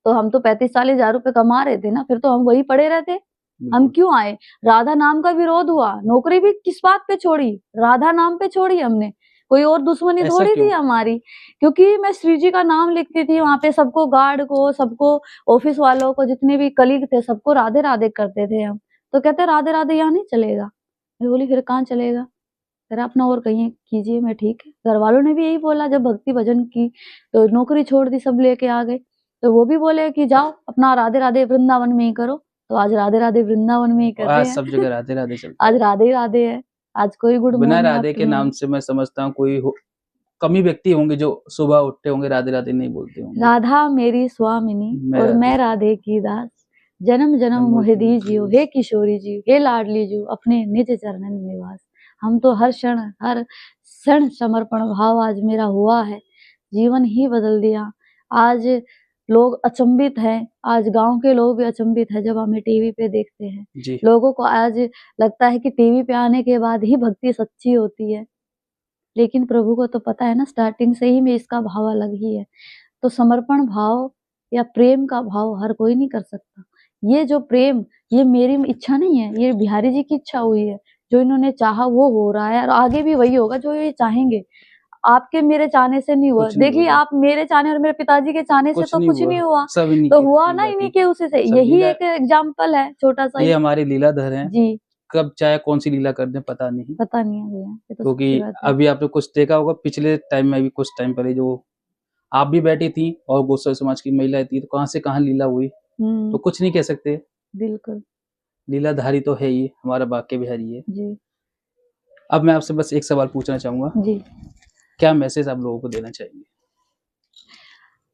तो हम तो 35-40 हज़ार रुपए कमा रहे थे ना, फिर तो हम वहीं पड़े रहते। हम बिल्कुल। क्यों आए? राधा नाम का विरोध हुआ, नौकरी भी किस बात पे छोड़ी? राधा नाम पे छोड़ी हमने, कोई और दुश्मनी ऐसा थोड़ी थी क्यों? हमारी। क्योंकि मैं श्री जी का नाम लिखती थी वहाँ पे, सबको, गार्ड को, सबको, ऑफिस वालों को, जितने भी कलीग थे सबको राधे-राधे करते थे हम। तो कहते राधे-राधे यहाँ नहीं चलेगा। मैं बोली फिर कहाँ चलेगा? कह रहा अपना और कहीं कीजिए। मैं ठीक है। घरवालों ने भी यही बोला, जब भक्ति भजन की तो नौकरी छोड़ दी, सब लेके आ गए। तो वो भी बोले कि जाओ अपना राधे-राधे वृंदावन में ही करो। तो आज राधे-राधे वृंदावन में ही कर आज रहे हैं। सब जगह राधे-राधे चलता आज है। राधे ही राधे है। आज कोई गुड बिना मॉर्निंग राधे के नाम आफ्टरनून। से मैं समझता हूँ कोई कम ही व्यक्ति होंगे जो सुबह उठते होंगे राधे-राधे नहीं बोलते होंगे। राधा मेरी स्वामिनी मैं और राधे मैं राधे की दास, जन्म जन्म मोहि दीजियो, हे किशोरी जी, हे लाडली जी, अपने निज चरणन निवास। हम तो हर क्षण समर्पण भाव आज मेरा हुआ है, जीवन ही बदल दिया। आज लोग अचंभित हैं, आज गाँव के लोग भी अचंभित हैं जब हमें टीवी पे देखते हैं। जी। लोगों को आज लगता है कि टीवी पे आने के बाद ही भक्ति सच्ची होती है, लेकिन प्रभु को तो पता है ना, स्टार्टिंग से ही में इसका भाव अलग ही है। तो समर्पण भाव या प्रेम का भाव हर कोई नहीं कर सकता। ये जो प्रेम, ये मेरी इच्छा नहीं है, ये बिहारी जी की इच्छा हुई है। जो इन्होंने चाहा वो हो रहा है और आगे भी वही होगा जो ये चाहेंगे। आपके मेरे चाहने से नहीं हुआ। कुछ नहीं देखिए होगा। आप मेरे चाहने और मेरे पिताजी के चाहने से कुछ तो नहीं कुछ हुआ। नहीं हुआ। सब इन्हीं तो की हुआ ना लीला इन्हीं थी। के उसी से। सब यही लीला एक एग्ज़ाम्पल है छोटा-सा ये ही। हमारे लीलाधर हैं। जी, कब चाहे कौन-सी लीला कर दें पता नहीं। पता नहीं है भैया, ये तो क्योंकि सच्ची बात है। अभी आपने कुछ देखा होगा पिछले टाइम में भी, कुछ टाइम पहले जो आप भी बैठी थी और गोस्वामी समाज की महिलाएं थी, तो कहाँ से कहाँ लीला हुई। तो कुछ नहीं कह सकते। बिल्कुल। लीलाधारी तो है ही, हमारा बांके बिहारी है। जी, अब मैं आपसे बस एक सवाल पूछना चाहूँगा, जी। क्या मैसेज आप लोगों को देना चाहेंगे?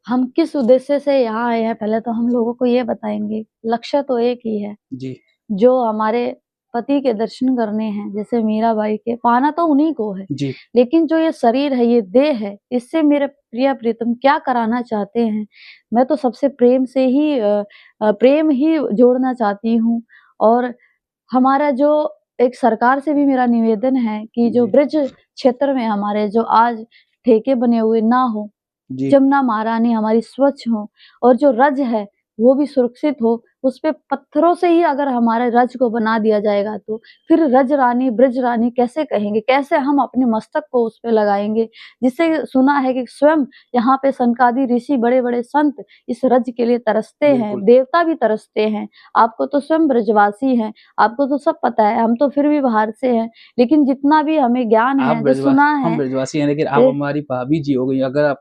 हम किस उद्देश्य से यहाँ आए हैं, पहले तो हम लोगों को ये बताएँगे। लक्ष्य तो एक ही है, जी, जो हमारे पति के दर्शन करने हैं, जैसे मीराबाई के, पाना तो उन्हीं को है। जी, लेकिन जो ये शरीर है, ये देह है, इससे मेरे प्रिय प्रीतम क्या कराना चाहते हैं? मैं तो सबसे प्रेम से ही प्रेम ही जोड़ना चाहती हूँ। और हमारा जो एक सरकार से भी मेरा निवेदन है कि जो जी, ब्रिज क्षेत्र में हमारे जो आज ठेके बने हुए ना हो, जी, जमुना महारानी हमारी स्वच्छ हो और जो रज है वो भी सुरक्षित हो, उस पे पत्थरों से ही अगर हमारे रज को बना दिया जाएगा तो फिर रज रानी, ब्रज रानी कैसे कहेंगे? कैसे हम अपने मस्तक को उस पे लगाएँगे? जिससे सुना है कि स्वयं यहाँ पे सनकादि ऋषि, बड़े-बड़े संत इस रज के लिए तरसते हैं, बिल्कुल। देवता भी तरसते हैं। आपको तो स्वयं ब्रजवासी हैं, आपको तो सब पता है, हम तो फिर भी बाहर से हैं। लेकिन जितना भी हमें ज्ञान आप है, जो ब्रजवा सुना हम है ब्रजवासी हैं, लेकिन आप ए हमारी भाभी जी हो गई। अगर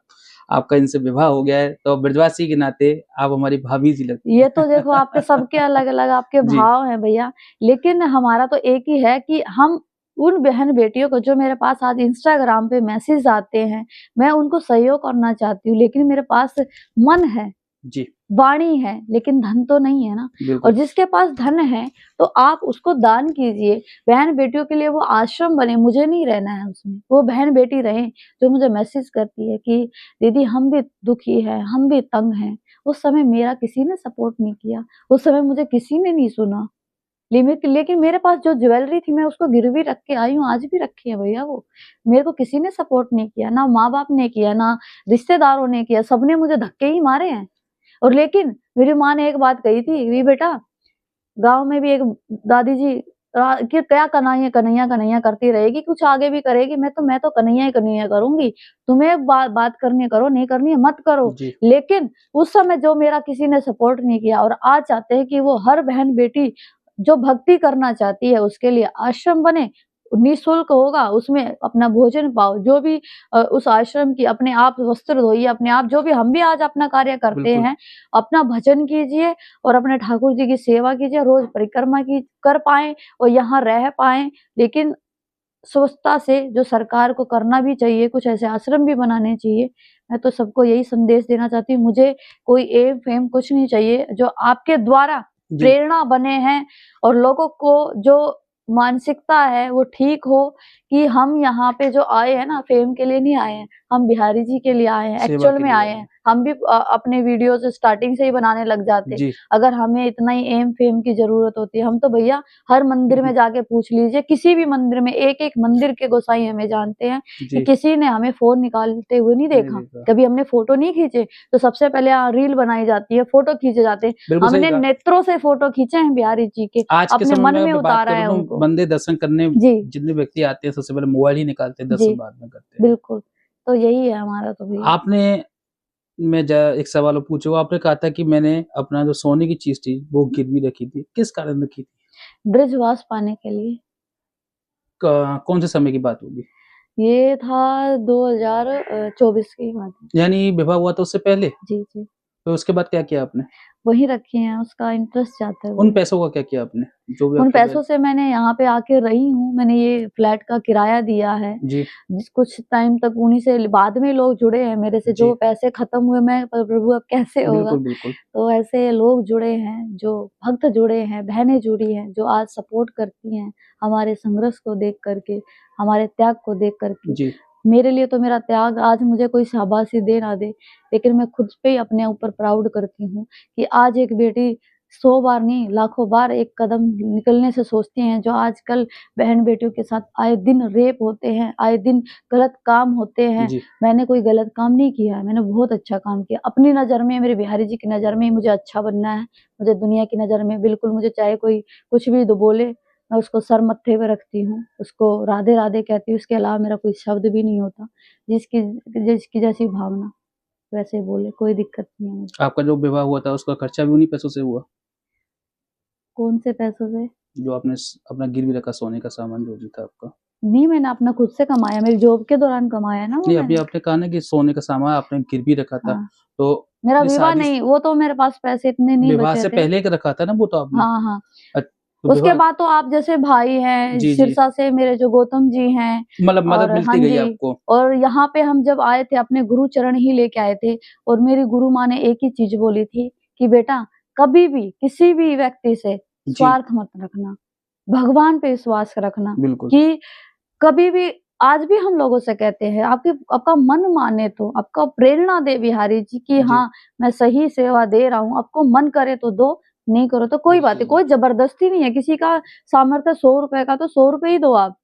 आपका इनसे विवाह हो गया है, तो ब्रजवासी के नाते आप हमारी भाभी जी लगती ये हैं। तो देखो आपके सबके अलग-अलग आपके जी, भाव हैं भैया, लेकिन हमारा तो एक ही है कि हम उन बहन-बेटियों को जो मेरे पास आज इंस्टाग्राम पे मैसेज आते हैं, मैं उनको सहयोग करना चाहती हूँ, लेकिन मेरे पास मन है, जी, वाणी है, लेकिन धन तो नहीं है ना। और बिल्कुल। जिसके पास धन है, तो आप उसको दान कीजिए। बहन-बेटियों के लिए वो आश्रम बने, मुझे नहीं रहना है उसमें। वो बहन-बेटी रहें, जो मुझे मैसेज करती है कि दीदी हम भी दुखी हैं, हम भी तंग हैं। उस समय मेरा किसी ने सपोर्ट नहीं किया, उस समय मुझे किसी ने नहीं सुना। लेकिन मेरे पास जो ज्वेलरी थी मैं उसको गिरवी रख के आई हूँ, आज भी रखी है भैया वो। मेरे को किसी ने सपोर्ट नहीं किया, ना माँ-बाप ने किया, ना रिश्तेदारों ने किया, सबने मुझे धक्के ही मारे हैं। और लेकिन मेरी माँ ने एक बात कही थी, "वी बेटा, गाँव में भी एक दादी जी कि क्या कन्हैया कन्हैया कन्हैया करती रहेगी, कुछ आगे भी करेगी, मैं तो कन्हैया ही कन्हैया करूँगी। तुम्हें बात करनी है करो, नहीं करनी है मत करो।" जी, लेकिन उस समय जो मेरा किसी ने सपोर्ट नहीं किया और आज चाहते हैं कि वो हर बहन-बेटी जो भक्ति करना चाहती है उसके लिए आश्रम बने, निःशुल्क होगा, उसमें अपना भोजन पाओ, जो भी उस आश्रम की अपने आप वस्त्र धोइए, अपने आप जो भी हम भी आज अपना कार्य करते बिल्कुल। हैं, अपना भजन कीजिए और अपने ठाकुर जी की सेवा कीजिए, रोज़ परिक्रमा की कर पाएँ और यहाँ रह पाएँ। लेकिन स्वच्छता से जो सरकार को करना भी चाहिए, कुछ ऐसे आश्रम भी बनाने चाहिए। मैं तो सबको यही संदेश देना चाहती हूँ, मुझे कोई एम-फेम कुछ नहीं चाहिए, जो आपके द्वारा जी, प्रेरणा बने हैं और लोगों को जो मानसिकता है वो ठीक हो कि हम यहाँ पे जो आए हैं ना, फेम के लिए नहीं आए हैं, हम बिहारी जी के लिए आए हैं, सेवा एक्चुअल के में लिए आए आए हैं। हैं। हम भी अपने वीडियोज़ स्टार्टिंग से ही बनाने लग जाते, जी, अगर हमें इतना ही एम-फेम की ज़रूरत होती। हम तो भैया हर मंदिर में जाके पूछ लीजिए, किसी भी मंदिर में एक-एक मंदिर के गोसाई हमें जानते हैं कि जी, किसी ने हमें फ़ोन निकालते हुए नहीं नहीं देखा। देखा। कभी हमने फ़ोटो नहीं खींचे, तो सबसे पहले रील बनाई जाती है, फ़ोटो खींचे जाते हैं। बिल्कुल सही हमने कहा। नेत्रों से फ़ोटो खींचे हैं बिहारी जी के, आज के अपने समय में मन में अगर बात उतारा करूँ है तो उनको। बंदे दर्शन करने जी, जितने व्यक्ति आते हैं, सबसे पहले मोबाइल ही निकालते हैं, जी, दर्शन बाद में करते हैं। बिल्कुल। तो यही है हमारा तो भैया। आपने मैं ज एक सवाल और पूछूँगा, आपने कहा था कि मैंने अपना जो सोने की चीज़ थी, वो गिरवी रखी थी। किस कारण रखी थी? ब्रजवास पाने के लिए। क कौन से समय की बात होगी? ये था 2024 की बात है। यानी विवाह हुआ था उससे पहले? जी, जी। तो उसके बाद क्या किया आपने? वही रखी हैं, उसका इंटरेस्ट जाता है उन भैया। पैसों का क्या किया आपने? जो भी उन आपके पैसों से मैंने यहाँ पे आके रही हूँ, मैंने ये फ्लैट का किराया दिया है। जी, कुछ टाइम तक उन्हीं से बाद में लोग जुड़े हैं मेरे से, जी। जो पैसे खत्म हुए मैं प्रभु अब कैसे होगा? बिल्कुल, बिल्कुल। तो ऐसे लोग जुड़े हैं, जो भक्त जुड़े हैं, बहनें जुड़ी हैं, जो आज सपोर्ट करती हैं, हमारे संघर्ष को देख कर के, हमारे त्याग को देख कर के। जी, मेरे लिए तो मेरा त्याग आज मुझे कोई शाबाशी दे ना दे, लेकिन मैं खुद पे ही अपने ऊपर प्राउड करती हूँ कि आज एक बेटी 100 बार नहीं, लाखों बार एक कदम निकलने से सोचती हैं, जो आजकल बहन-बेटियों के साथ आए दिन रेप होते हैं, आए दिन गलत काम होते हैं। जी, मैंने कोई गलत काम नहीं किया है, मैंने बहुत अच्छा काम किया। अपनी नज़र में, मेरे बिहारी जी की नज़र में मुझे अच्छा बनना है, मुझे दुनिया की नज़र में बिल्कुल मुझे चाहे कोई कुछ भी बोले, मैं उसको सर मत्थे पे रखती हूँ, उसको राधे-राधे कहती हूँ, उसके अलावा मेरा कोई शब्द भी नहीं होता। जिसकी जिसकी जैसी भावना, वैसे बोले, कोई दिक्कत नहीं है मुझे। आपका जो विवाह हुआ था उसका खर्चा भी उन्हीं पैसों से हुआ? कौन से पैसों से? जो आपने अपना गिरवी रखा सोने का सामान जो भी था आपका? नहीं, मैंने अपना खुद से कमाया, मेरी जॉब के दौरान कमाया ना वो नहीं, अभी मैंने। आपने कहा ना कि सोने का सामान आपने गिरवी रखा था, हाँ, तो मेरा ये विवाह शादी नहीं, वो तो मेरे पास पैसे इतने नहीं विवाह बचे से थे। पहले का रखा था ना वो तो आपने? हाँ, हाँ। तो उसके विवाह बाद तो आप जैसे भाई हैं, जी, जी। सिरसा से मेरे जो गौतम जी हैं मतलब मदद और हाँ मिलती गई जी, आपको। और यहाँ पे हम जब आए थे अपने गुरु चरण ही लेके आए थे और मेरी गुरु माँ ने एक ही चीज़ बोली थी कि बेटा कभी भी किसी भी व्यक्ति से जी, स्वार्थ मत रखना, भगवान पे विश्वास रखना बिल्कुल। कि कभी भी आज भी हम लोगों से कहते हैं आपका मन माने तो, आपका प्रेरणा दे बिहारी जी कि जी, हाँ, मैं सही सेवा दे रहा हूँ, आपको मन करे तो दो, नहीं करो तो कोई बात नहीं, कोई ज़बरदस्ती नहीं है, किसी का सामर्थ्य ₹100 का तो ₹100 ही दो आप।